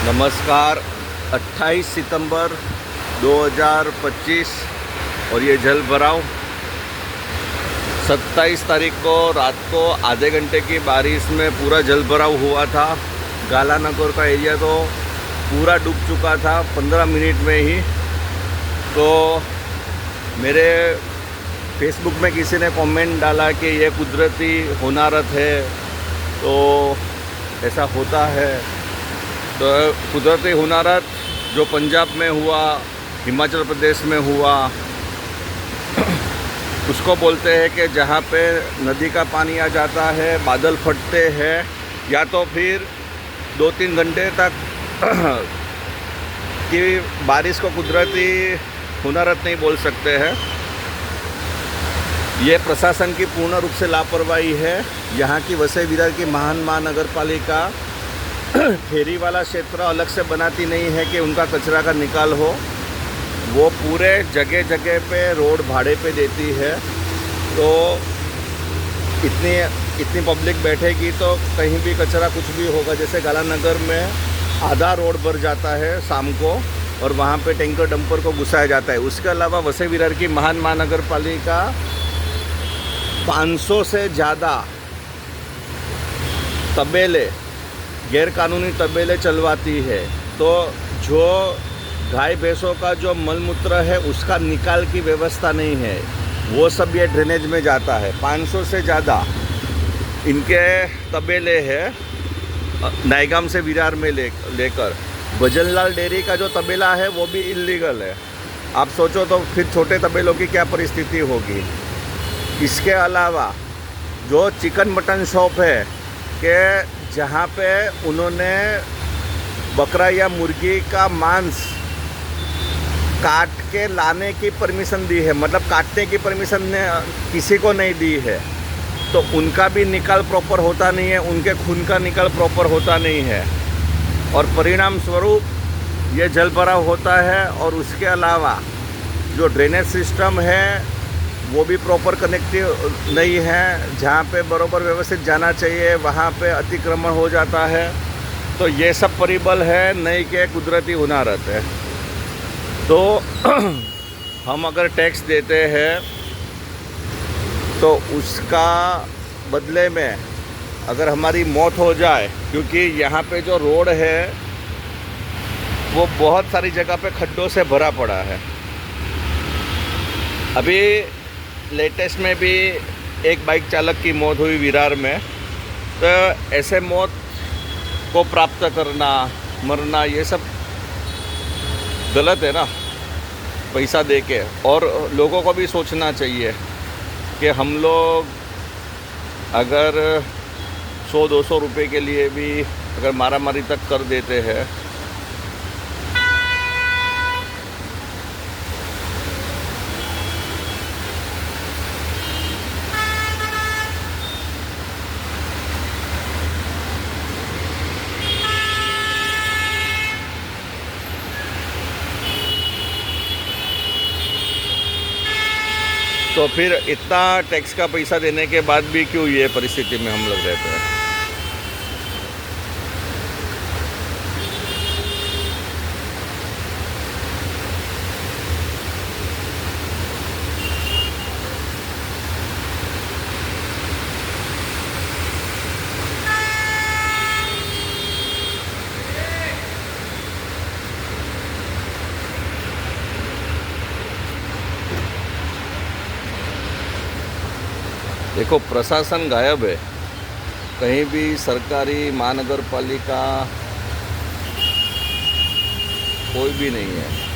नमस्कार। 28 सितंबर 2025 और ये जल भराव 27 तारीख को रात को आधे घंटे की बारिश में पूरा जल भराव हुआ था। गालानगर का एरिया तो पूरा डूब चुका था 15 मिनट में ही। तो मेरे फेसबुक में किसी ने कमेंट डाला कि ये कुदरती होनारत है, तो ऐसा होता है। तो कुदरती होनारत जो पंजाब में हुआ, हिमाचल प्रदेश में हुआ, उसको बोलते हैं कि जहाँ पे नदी का पानी आ जाता है, बादल फटते हैं, या तो फिर 2-3 घंटे तक कि बारिश को कुदरती होनारत नहीं बोल सकते हैं। ये प्रशासन की पूर्ण रूप से लापरवाही है। यहाँ की वसई विरार की महान महानगर पालिका फेरी वाला क्षेत्र अलग से बनाती नहीं है कि उनका कचरा का निकाल हो। वो पूरे जगह जगह पे रोड भाड़े पे देती है। तो इतनी पब्लिक बैठेगी तो कहीं भी कचरा कुछ भी होगा। जैसे गालानगर में आधा रोड भर जाता है शाम को और वहाँ पे टैंकर डंपर को घुसाया जाता है। उसके अलावा वसई विरार की महान महानगर पालिका 500 से ज़्यादा तबेले, गैरकानूनी तबेले चलवाती है। तो जो गाय भैंसों का जो मलमूत्र है उसका निकाल की व्यवस्था नहीं है, वो सब ये ड्रेनेज में जाता है। 500 से ज़्यादा इनके तबेले हैं नायगाम से विरार में लेकर भजनलाल डेयरी का जो तबेला है वो भी इल्लीगल है। आप सोचो तो फिर छोटे तबेलों की क्या परिस्थिति होगी। इसके अलावा जो चिकन मटन शॉप है कि जहाँ पे उन्होंने बकरा या मुर्गी का मांस काट के लाने की परमिशन दी है, मतलब काटने की परमिशन ने किसी को नहीं दी है, तो उनका भी निकाल प्रॉपर होता नहीं है, उनके खून का निकाल प्रॉपर होता नहीं है और परिणाम स्वरूप ये जल भराव होता है। और उसके अलावा जो ड्रेनेज सिस्टम है वो भी प्रॉपर कनेक्टिव नहीं है। जहाँ पे बरोबर व्यवस्थित जाना चाहिए वहाँ पे अतिक्रमण हो जाता है। तो ये सब परिबल है, नहीं कि कुदरती होनारत है। तो हम अगर टैक्स देते हैं तो उसका बदले में अगर हमारी मौत हो जाए, क्योंकि यहाँ पे जो रोड है वो बहुत सारी जगह पे खड्डों से भरा पड़ा है। अभी लेटेस्ट में भी एक बाइक चालक की मौत हुई विरार में। तो ऐसे मौत को प्राप्त करना, मरना, ये सब गलत है ना, पैसा दे के। और लोगों को भी सोचना चाहिए कि हम लोग अगर 100-200 रुपए के लिए भी अगर मारामारी तक कर देते हैं तो फिर इतना टैक्स का पैसा देने के बाद भी क्यों ये परिस्थिति में हम लोग रहते हैं। देखो, प्रशासन गायब है, कहीं भी सरकारी महानगर पालिका कोई भी नहीं है।